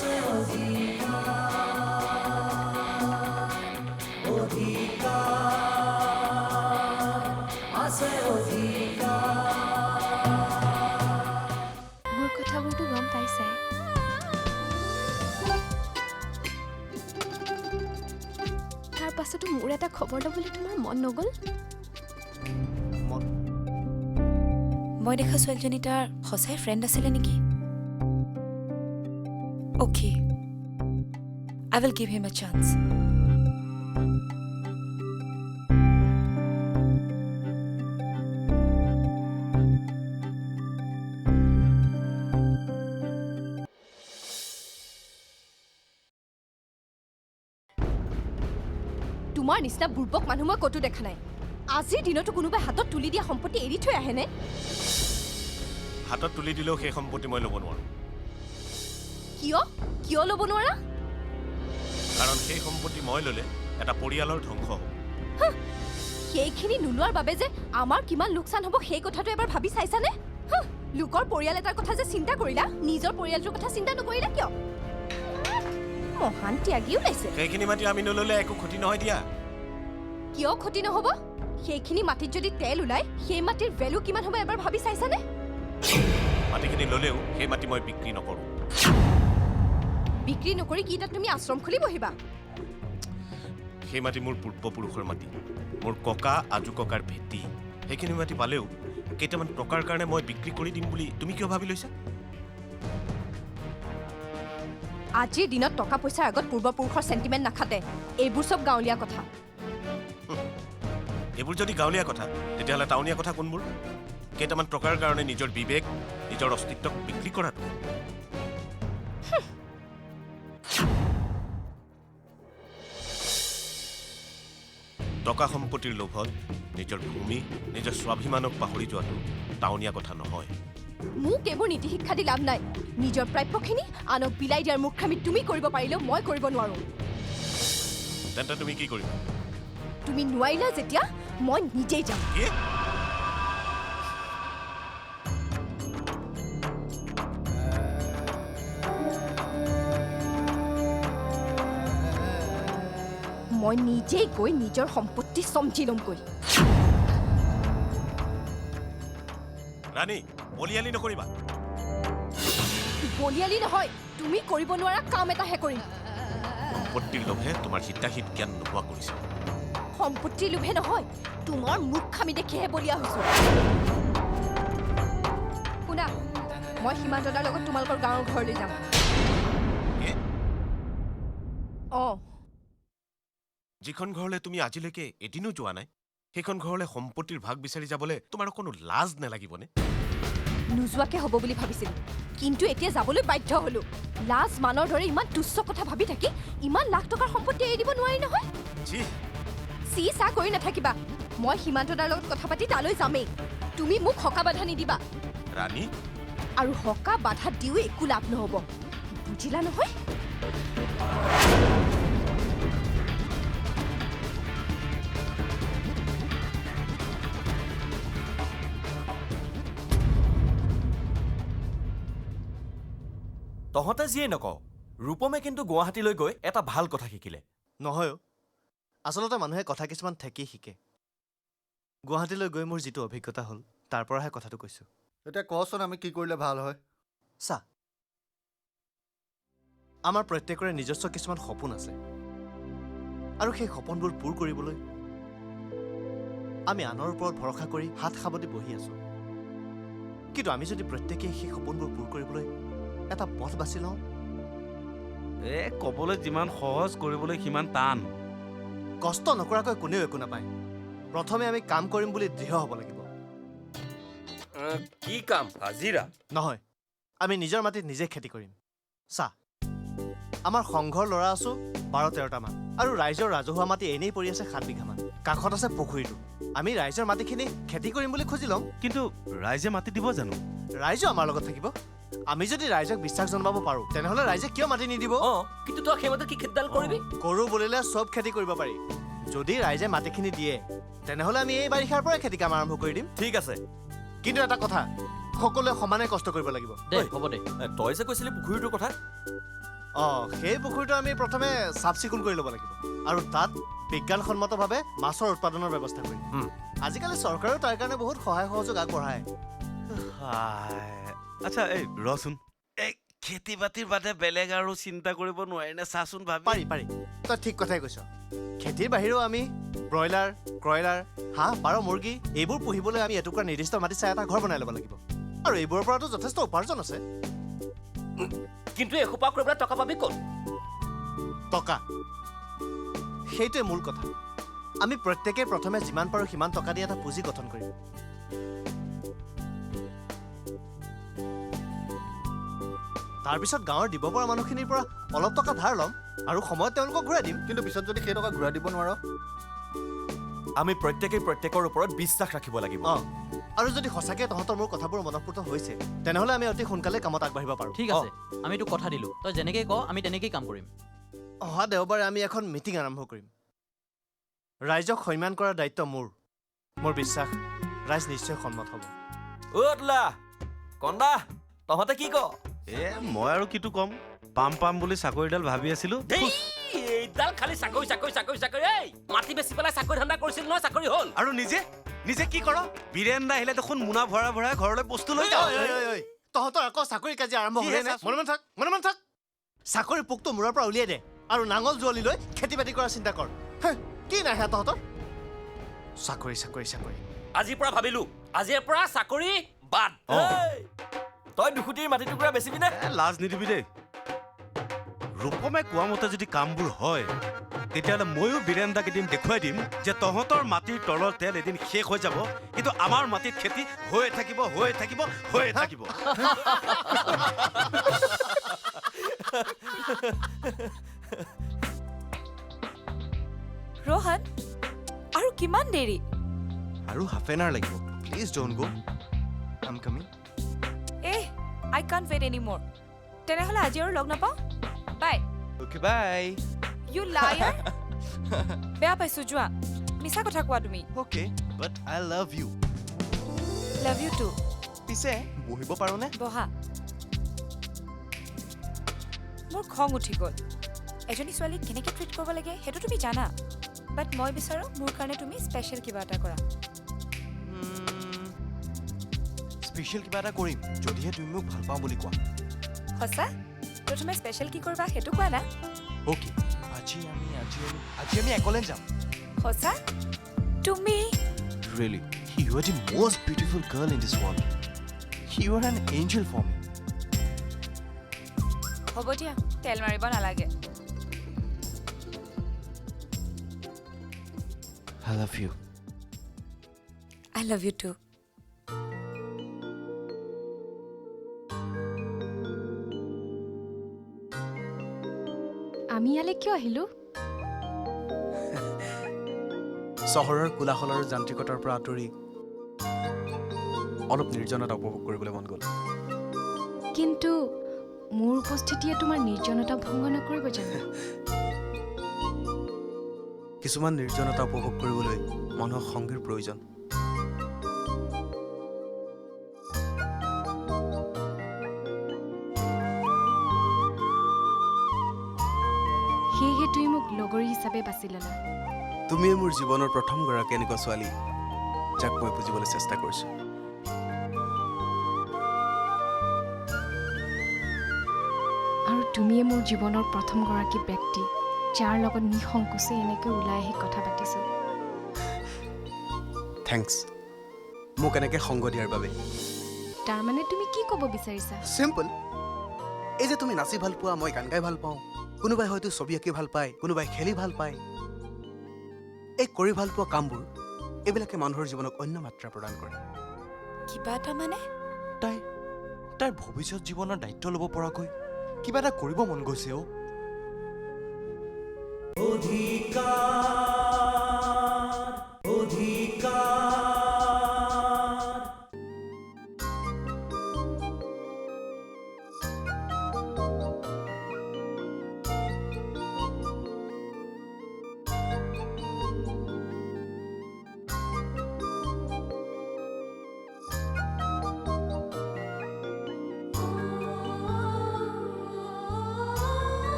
মোৰ কথাবোৰতো গম পাইছাই। তাৰ পাছতো মোৰ এটা খবৰ ল'বলৈ তোমাৰ মন নগ'ল? মই দেখা ছোৱালীজনী তাৰ সঁচাই ফ্ৰেণ্ড আছিলে নেকি? Okay, I will give him A chance. তোমাৰ নিচিনা বুৰ্বক মানুহ মই ক'তো দেখা নাই। আজিৰ দিনতো কোনোবাই হাতত তুলি দিয়া সম্পত্তি এৰি থৈ আহেনে? হাতত তুলি দিলেও সেই সম্পত্তি মই ল'ব নোৱাৰো। কিয় ল'ব নোৱাৰা? কাৰণ সেই সম্পত্তি মই ল'লে এটা পৰিয়ালৰ ধ্বংস হ'ব। সেইখিনি নোলোৱাৰ বাবে যে আমাৰ কিমান লোকচান হ'ব সেই কথাটো এবাৰ ভাবি চাইছানে? লোকৰ পৰিয়াল এটাৰ কথা যে চিন্তা কৰিলা, নিজৰ পৰিয়ালটোৰ কথা চিন্তা নকৰিলা কিয়? মহান ত্যাগী ওলাইছে। সেইখিনি মাটি আমি নল'লে একো ক্ষতি নহয় দিয়া। কিয় ক্ষতি নহ'ব? সেইখিনি মাটিত যদি তেল ওলায়, সেই মাটিৰ ভেলু কিমান হ'ব এবাৰ ভাবি চাইছানে? মাটিখিনি ল'লেও সেই মাটি মই বিক্ৰী নকৰোঁ। বিক্ৰী নকৰি কি তাত তুমি আশ্ৰম খুলি বহিবা? সেই মাটি মোৰ পূৰ্বপুৰুষৰ মাটি, মোৰ ককা আজু ককাৰ ভেটি। সেইখিনি মাটি পালেও কেইটামান টকাৰ কাৰণে মই বিক্ৰী কৰি দিম বুলি তুমি কিয় ভাবি লৈছা? আজিৰ দিনত টকা পইচাৰ আগত পূৰ্বপুৰুষৰ চেণ্টিমেণ্ট নাখাতে। এইবোৰ চব গাঁৱলীয়া কথা। এইবোৰ যদি গাঁৱলীয়া কথা, তেতিয়াহ'লে টাউনীয়া কথা কোনবোৰ? কেইটামান টকাৰ কাৰণে নিজৰ বিবেক, নিজৰ অস্তিত্বক বিক্ৰী কৰাটো। টকা সম্পত্তিৰ লোভত নিজৰ ভূমি, নিজৰ স্বাভিমানক পাহৰি যোৱাটো টাউনীয়া কথা নহয়। মোক এইবোৰ নীতি শিক্ষা দি লাভ নাই। নিজৰ প্ৰাপ্যখিনি আনক বিলাই দিয়াৰ মূৰ্খামি তুমি কৰিব পাৰিলেও মই কৰিব নোৱাৰো। তেন্তে তুমি কি কৰিবা? তুমি নোৱাৰিলা যেতিয়া মই নিজেই যাম। কি? মই নিজেই গৈ নিজৰ সম্পত্তি চমজি ল'মগৈ। ৰাণী, বলিয়ালি নকৰিবা। বলিয়ালি নহয়, তুমি কৰিব নোৱাৰা কাম এটাহে কৰিম। সম্পত্তিৰ লোভে তোমাৰ হিতাহিত জ্ঞান নোহোৱা কৰিছে। সম্পত্তিৰ লোভে নহয়, তোমাৰ মূৰ্খামি দেখিহে বলিয়া হৈছো। শুনা, মই সীমান্ত দাৰ লগত তোমালোকৰ গাঁৱৰ ঘৰলৈ যাম। যিখন ঘৰলৈ তুমি আজিলৈকে এদিনো যোৱা নাই, সেইখন ঘৰলৈ সম্পত্তিৰ ভাগ বিচাৰি যাবলৈ তোমাৰ কোনো লাজ নালাগিবনে? নোযোৱাকে হ'ব বুলি ভাবিছিলো, কিন্তু এতিয়া যাবলৈ বাধ্য হলো। লাজ মানৰ দৰে ইমান তুচ্ছ কথা ভাবি থাকি ইমান লাখ টকাৰ সম্পত্তি এৰি দিব নোৱাৰি নহয়। চি চা কৰি নাথাকিবা। মই সীমান্ত দাৰ লগত কথা পাতি তালৈ যামেই। তুমি মোক হকা বাধা নিদিবা। ৰাণী, আৰু হকা বাধা দিও একো লাভ নহ'ব, বুজিলা নহয়? তহঁতে যিয়ে নকওঁ, ৰূপমে কিন্তু গুৱাহাটীলৈ গৈ এটা ভাল কথা শিকিলে। নহয়, আচলতে মানুহে কথা কিছুমান ঠেকি শিকে। গুৱাহাটীলৈ গৈ মোৰ যিটো অভিজ্ঞতা হ'ল, তাৰ পৰাহে কথাটো কৈছোঁ। এতিয়া কচোন আমি কি কৰিলে ভাল হয়? চা, আমাৰ প্ৰত্যেকৰে নিজস্ব কিছুমান সপোন আছে, আৰু সেই সপোনবোৰ পূৰ কৰিবলৈ আমি আনৰ ওপৰত ভৰসা কৰি হাত সাৱটি বহি আছোঁ। কিন্তু আমি যদি প্ৰত্যেকেই সেই সপোনবোৰ পূৰ কৰিবলৈ এটা পথ বাছি লওঁ, ক'বলৈ যিমান সহজ কৰিবলৈ সিমান টান। কষ্ট নকৰাকৈ কোনেও একো নাপায়। প্ৰথমে আমি কাম কৰিম বুলি দৃঢ় হ'ব লাগিব। কি কাম? হাজিৰা? নহয়, আমি নিজৰ মাটিত নিজে খেতি কৰিম। চা, আমাৰ সংঘৰ ল'ৰা আছো 12-13টামান, আৰু ৰাইজৰ ৰাজহুৱা মাটি এনেই পৰি আছে 7 বিঘামান। কাষত আছে পুখুৰীটো। আমি ৰাইজৰ মাটিখিনি খেতি কৰিম বুলি খুজি ল'ম। কিন্তু ৰাইজে মাটি দিব জানো? ৰাইজো আমাৰ লগত থাকিব। আমি যদি ৰাইজক বিশ্বাস জনাব পাৰোঁ, তেনেহ'লে ৰাইজে কিয় মাটি নিদিব? কিন্তু তই সেইমতে কি খেতিডাল কৰিবি? কৰোঁ বুলিলে চব খেতি কৰিব পাৰি। যদি ৰাইজে মাটিখিনি দিয়ে, তেনেহ'লে আমি এই বাৰিষাৰ পৰাই খেতি কাম আৰম্ভ কৰি দিম। ঠিক আছে, কিন্তু এটা কথা, সকলোৱে সমানে কষ্ট কৰিব লাগিব। হ'ব দে। তই যে কৈছিলি পুখুৰীটোৰ কথা, সেই পুখুৰীটো আমি প্ৰথমে চাফ চিকুণ কৰি ল'ব লাগিব আৰু তাত বিজ্ঞানসন্মতভাৱে মাছৰ উৎপাদনৰ ব্যৱস্থা কৰিম আজিকালি চৰকাৰেও তাৰ কাৰণে বহুত সহায় সহযোগ আগবঢ়ায় আচ্ছা এই ৰচোন এই খেতি বাতিৰ বাদে বেলেগ আৰু চিন্তা কৰিব নোৱাৰি নে চাচোন ভাবি পাৰি তই ঠিক কথাই কৈছ খেতিৰ বাহিৰেও আমি ব্ৰইলাৰ ক্ৰইলাৰ হাঁহ পাৰ মুৰ্গী এইবোৰ পুহিবলৈ আমি এটুকুৰা নিৰ্দিষ্ট মাটি চাই এটা ঘৰ বনাই ল'ব লাগিব আৰু এইবোৰৰ পৰাতো যথেষ্ট উপাৰ্জন আছে কিন্তু এসোপা কৰিবলৈ টকা পাবি ক'ত টকা সেইটোৱে মূল কথা আমি প্ৰত্যেকে প্ৰথমে যিমান পাৰোঁ সিমান টকা দি এটা পুঁজি গঠন কৰিম তাৰপিছত গাঁৱৰ দিব পৰা মানুহখিনিৰ পৰা অলপ টকা ধাৰ ল'ম আৰু সময়ত তেওঁলোকক ঘূৰাই দিম কিন্তু পিছত যদি সেই টকা ঘূৰাই দিব নোৱাৰ আমি প্ৰত্যেকেই প্ৰত্যেকৰ ওপৰত বিশ্বাস ৰাখিব লাগিব আৰু যদি সঁচাকৈ তহঁতৰ মোৰ কথাবোৰ মনঃপূত হৈছে তেনেহ'লে আমি অতি সোনকালে কামত আগবাঢ়িব পাৰোঁ ঠিক আছে আমি তোক কথা দিলোঁ তই যেনেকৈ ক আমি তেনেকেই কাম কৰিম অহা দেওবাৰে আমি এখন মিটিং আৰম্ভ কৰিম ৰাইজক সন্মান কৰাৰ দায়িত্ব মোৰ বিশ্বাস ৰাইজ নিশ্চয় সন্মত হ'ব অ'তলা কন্দা তহঁতে কি ক মই আৰু কিটো কম পাম বুলি চাকৰিডাল ভাবি আছিলো এইডাল খালি চাকৰি এই মাটি বেচি পেলাই চাকৰি ধান্দা কৰিছিল নহয় চাকৰি হ'ল আৰু নিজে কি কৰ বীৰেন্দ্ৰ আহিলে দেখোন মোনা ভৰাই ঘৰলৈ বস্তু লৈ যাওঁ তহঁতৰ আকৌ চাকৰি কাজি আৰম্ভ হ'লে মনে থাক চাকৰি পোকটো মূৰৰ পৰা উলিয়াই দে আৰু নাঙল জুৱলি লৈ খেতি বাতি কৰাৰ চিন্তা কৰ কি নাহে তহঁতৰ চাকৰি আজিৰ পৰা ভাবিলো আজিৰ পৰা চাকৰি বাদ তই দুখুটিৰ মাটি টুকুৰা বেচিবি নে লাজ নিদিবি দেই ৰূপমে কোৱা মতে যদি কামবোৰ হয় তেতিয়াহ'লে ময়ো বীৰেন্দ্ৰক এদিন দেখুৱাই দিম যে তহঁতৰ মাটিৰ তলৰ তেল এদিন শেষ হৈ যাব কিন্তু আমাৰ মাটিত খেতি হৈয়ে থাকিব ৰোহন আৰু কিমান দেৰি আৰু হাফ এন আৱাৰ লাগিব please don't go I am coming I can't wait any more তেনেহ'লে আজি আৰু লগ নাপাওঁ bye okay bye you liar বেয়া পাইছোঁ যোৱা মিছা কথা কোৱা তুমি okay but I love you love you too পিছে বহিব পাৰোঁনে বহা মোৰ খং উঠি গ'ল এজনী ছোৱালীক কেনেকৈ ট্ৰিট কৰিব লাগে সেইটো তুমি জানা বাট মই বিচাৰোঁ মোৰ কাৰণে তুমি স্পেচিয়েল কিবা এটা কৰা স্পেচিয়েল কিবা এটা কৰিম যদিহে তুমি মোক ভাল পাওঁ বুলি কোৱা সঁচা প্ৰথমে স্পেচিয়েল কি কৰিবা সেইটো কোৱা না অ'কে আজি আমি একলেণ্ড যাম সঁচা তুমি Really, you are the most beautiful girl in this world. You are an angel for me. হ'ব দিয়া তেল মাৰিব নালাগে I love you. I love you too. আমি ইয়ালৈ কিয় আহিলোঁ চহৰৰ কোলাহল আৰু যান্ত্ৰিকতাৰ পৰা আঁতৰি অলপ নিৰ্জনতা উপভোগ কৰিবলৈ মন গ'ল কিন্তু মোৰ উপস্থিতিয়ে তোমাৰ নিৰ্জনতা ভংগ নকৰিব জানো কিছুমান নিৰ্জনতা উপভোগ কৰিবলৈ মানুহক সংগীৰ প্ৰয়োজন সেয়েহে তুমি মোক লগৰী হিচাপে বাছি ল'লা তুমিয়ে মোৰ জীৱনৰ প্ৰথমগৰাকী এনেকুৱা ছোৱালী যাক মই বুজিবলৈ চেষ্টা কৰিছোঁ আৰু তুমিয়ে মোৰ জীৱনৰ প্ৰথমগৰাকী ব্যক্তি যাৰ লগত নিসংকোচে এনেকৈ ওলাই আহি কথা পাতিছোঁ থেংকছ মোক এনেকৈ সংগ দিয়াৰ বাবে তাৰমানে তুমি কি ক'ব বিচাৰিছা চিম্পল এই যে তুমি নাচি ভাল পোৱা মই গান গাই ভাল পাওঁ কোনোবাই হয়তো ছবি আঁকি ভাল পায় কোনোবাই খেলি ভাল পায় এই কৰি ভাল পোৱা কামবোৰ এইবিলাকে মানুহৰ জীৱনক অন্য মাত্ৰা প্ৰদান কৰে কিবা এটা মানে তাইৰ ভৱিষ্যত জীৱনৰ দায়িত্ব ল'ব পৰাকৈ কিবা এটা কৰিব মন গৈছে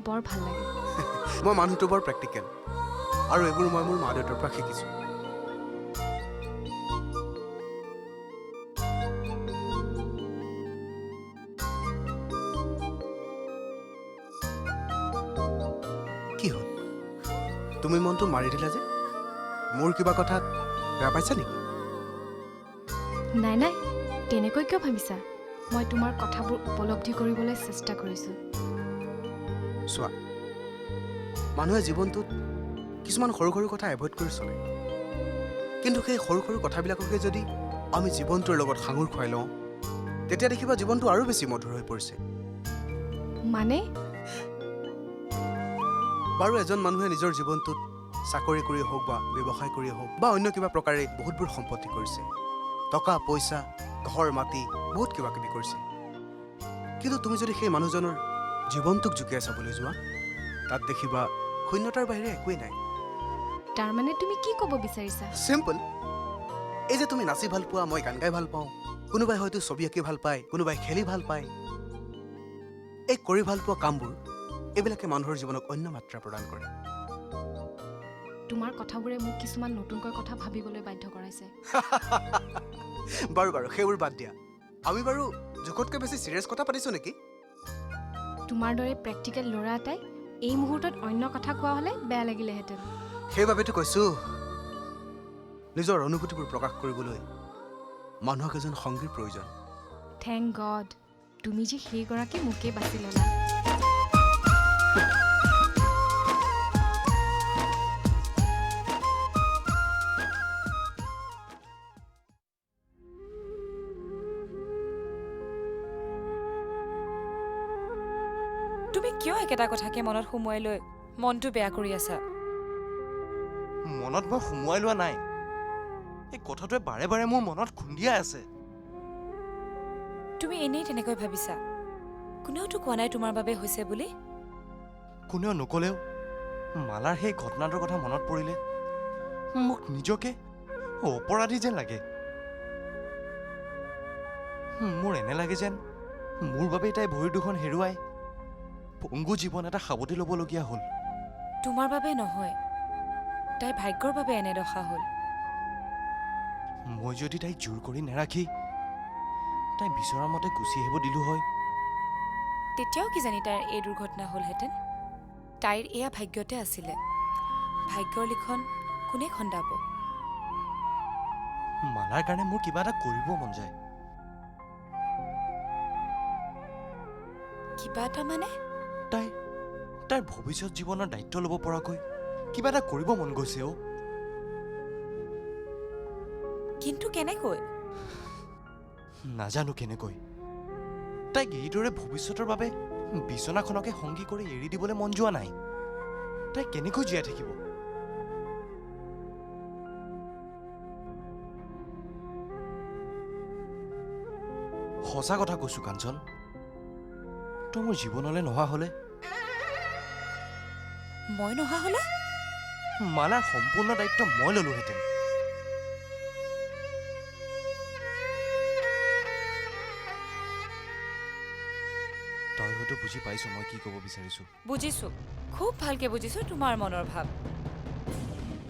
বৰ ভাল লাগে মই মানুহটো বৰ প্ৰেক্টিকেল আৰু এইবোৰ মই মোৰ মা দেউতাৰ পৰা শিকিছোঁ কি হ'ল তুমি মনটো মাৰি দিলা যে মোৰ কিবা কথাত বেয়া পাইছা নেকি নাই নাই তেনেকৈ কিয় ভাবিছা মই তোমাৰ কথাবোৰ উপলব্ধি কৰিবলৈ চেষ্টা কৰিছোঁ চোৱা মানুহে জীৱনটোত কিছুমান সৰু সৰু কথা এভইড কৰি চলে কিন্তু সেই সৰু সৰু কথাবিলাককে যদি আমি জীৱনটোৰ লগত সাঙুৰ খুৱাই লওঁ তেতিয়া দেখিবা জীৱনটো আৰু বেছি মধুৰ হৈ পৰিছে মানে বাৰু এজন মানুহে নিজৰ জীৱনটোত চাকৰি কৰিয়ে হওক বা ব্যৱসায় কৰিয়ে হওক বা অন্য কিবা প্ৰকাৰে বহুতবোৰ সম্পত্তি কৰিছে টকা পইচা ঘৰ মাটি বহুত কিবা কিবি কৰিছে কিন্তু তুমি যদি সেই মানুহজনৰ জীৱনটোক জুকিয়াই চাবলৈ যোৱা তাত দেখিবা শূন্যতাৰ বাহিৰে একোৱেই নাই তাৰমানে তুমি কি ক'ব বিচাৰিছা চিম্পল এই যে তুমি নাচি ভাল পোৱা মই গান গাই ভাল পাওঁ কোনোবাই হয়তো ছবি আঁকি ভাল পায় কোনোবাই খেলি ভাল পায় এই কৰি ভাল পোৱা কামবোৰ এইবিলাকে মানুহৰ জীৱনক অন্য মাত্ৰা প্ৰদান কৰে তোমাৰ কথাবোৰে মোক কিছুমান নতুনকৈ কথা ভাবিবলৈ বাধ্য কৰাইছে বাৰু বাৰু সেইবোৰ বাদ দিয়া আমি বাৰু জোখতকৈ বেছি চিৰিয়াছ কথা পাতিছোঁ নেকি তোমাৰ দৰে প্ৰেক্টিকেল ল'ৰা এটাই এই মুহূৰ্তত অন্য কথা কোৱা হ'লে বেয়া লাগিলেহেঁতেন সেইবাবেতো কৈছোঁ নিজৰ অনুভূতিবোৰ প্ৰকাশ কৰিবলৈ মানুহক এজন সংগীৰ প্ৰয়োজন থেংক গড তুমি যে সেইগৰাকী মোকেই বাছি ল'লা তুমি কিয় একেটা কথাকে মনত সুমুৱাই লৈ মনটো বেয়া কৰি আছা মনত মই সুমুৱাই লোৱা নাই এই কথাটোৱে বাৰে বাৰে মোৰ মনত খুন্দিয়াই আছে তুমি এনেই তেনেকৈ ভাবিছা কোনেওতো কোৱা নাই তোমাৰ বাবে হৈছে বুলি কোনেও নকলেও মালাৰ সেই ঘটনাটোৰ কথা মনত পৰিলে মোক নিজকে অপৰাধী যেন লাগে মোৰ এনে লাগে যেন মোৰ বাবে তাই ভৰি দুখন হেৰুৱাই পংগু জীৱন এটা সাৱটি ল'বলগীয়া হ'ল তোমাৰ বাবে নহয় তাই ভাগ্যৰ বাবে এনে দশা হ'ল মই যদি তাইক জোৰ কৰি নাৰাখি তাই বিচৰা মতে গুচি আহিব দিলো হয় তেতিয়াও কিজানি তাইৰ এই দুৰ্ঘটনা হ'লহেঁতেন তাইৰ এয়া ভাগ্যতে আছিলে ভাগ্যৰ লিখন কোনে খন্দাব মালাৰ কাৰণে মোৰ কিবা এটা কৰিব মন যায় কিবা এটা মানে তাইৰ ভৱিষ্যত জীৱনৰ দায়িত্ব ল'ব পৰাকৈ কিবা এটা কৰিব মন গৈছে অ কিন্তু কেনেকৈ নাজানো কেনেকৈ তাইক এইদৰে ভৱিষ্যতৰ বাবে বিচনাখনকে সংগী কৰি এৰি দিবলৈ মন যোৱা নাই তাই কেনেকৈ জীয়াই থাকিব সঁচা কথা কৈছো কাঞ্চন তই মোৰ জীৱনলৈ নহা হলে মই নহা হলে মালাৰ সম্পূৰ্ণ দায়িত্ব মই ললোহেঁতেন তই হয়তো বুজি পাইছ মই কি ক'ব বিচাৰিছো বুজিছো খুব ভালকে বুজিছো তোমাৰ মনৰ ভাৱ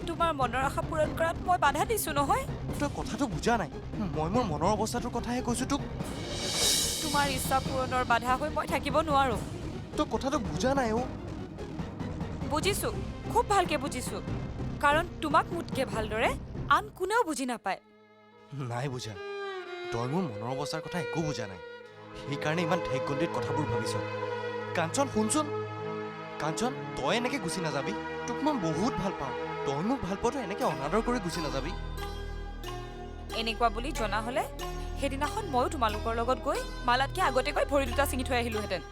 তোমাৰ মনৰ আশা পূৰণ কৰাত মই বাধা দিছো নহয় তই কথাটো বুজা নাই মই মোৰ মনৰ অৱস্থাটোৰ কথাহে কৈছো তোক তোমাৰ ইচ্ছা পূৰণৰ বাধা হৈ মই থাকিব নোৱাৰো তই কথাটো বুজা নাই অ বুজিছো খুব ভালকে বুজিছো কাৰণ তোমাক মোতকে ভালদৰে আন কোনেও বুজি নাপায় নাই বুজা তই মোৰ মনৰ অৱস্থাৰ কথা একো বুজা নাই সেইকাৰণে ইমান ঠেকগণ্ডিত কথাবোৰ ভাবিছ কাঞ্চন শুনচোন কাঞ্চন তই এনেকে গুচি নাযাবি তোক মই বহুত ভাল পাওঁ তই মোক ভাল পোৱাটো এনেকে অনাদৰ কৰি গুচি নাযাবি এনেকুৱা বুলি জনা হলে সেইদিনাখন ময়ো তোমালোকৰ লগত গৈ মালাতকে আগতে গৈ ভৰি দুটা ছিঙি থৈ আহিলোহেঁতেন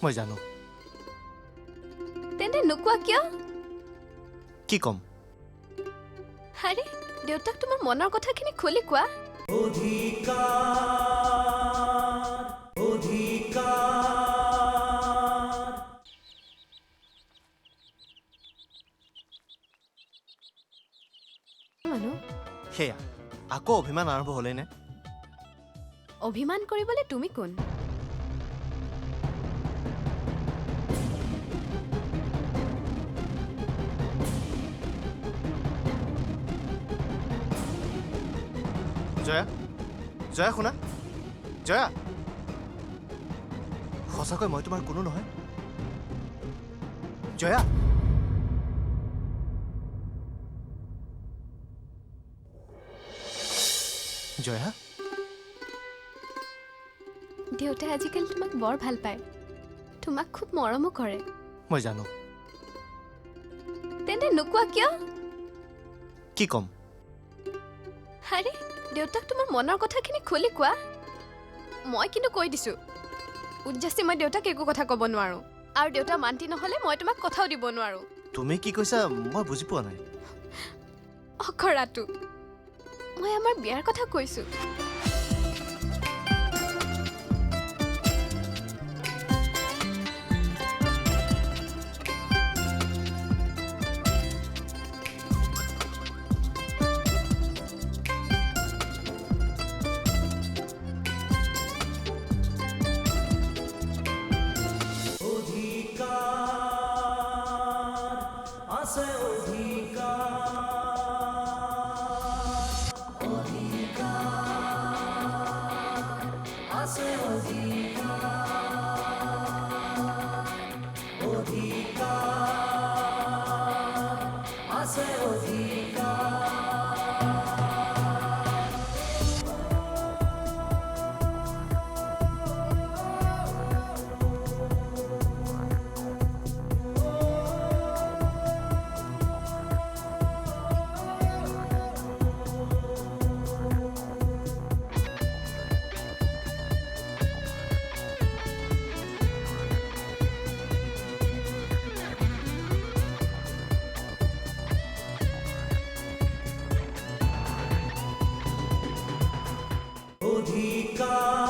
মই জানো তেন্তে নোকোৱা কিয়? কি ক'ম? আৰে দেউতাক তোমাৰ মনৰ কথাখিনি খুলি কোৱা। সেয়া আকৌ অভিমান আৰম্ভ হ'লেই নে? অভিমান কৰিবলৈ তুমি কোন? জয়া জয়া শুনা জয়া সঁচাকৈ মই তোমাৰ কোনো নহয় জয়া জয়া দেউতাই আজিকালি তোমাক বৰ ভাল পায়, তোমাক খুব মৰমো কৰে। মই জানো। তেন্তে নোকোৱা কিয়? কি ক'ম? আৰে দেউতাক তোমাৰ মনৰ কথাখিনি খুলি কোৱা। মই কিন্তু কৈ দিছোঁ, উজ্জাসি মই দেউতাক একো কথা ক'ব নোৱাৰোঁ, আৰু দেউতা মান্তি নহ'লে মই তোমাক কথাও দিব নোৱাৰোঁ। তুমি কি কৈছা মই বুজি পোৱা নাই। অখৰাটো মই আমাৰ বিয়াৰ কথা কৈছোঁ। অধিকাৰ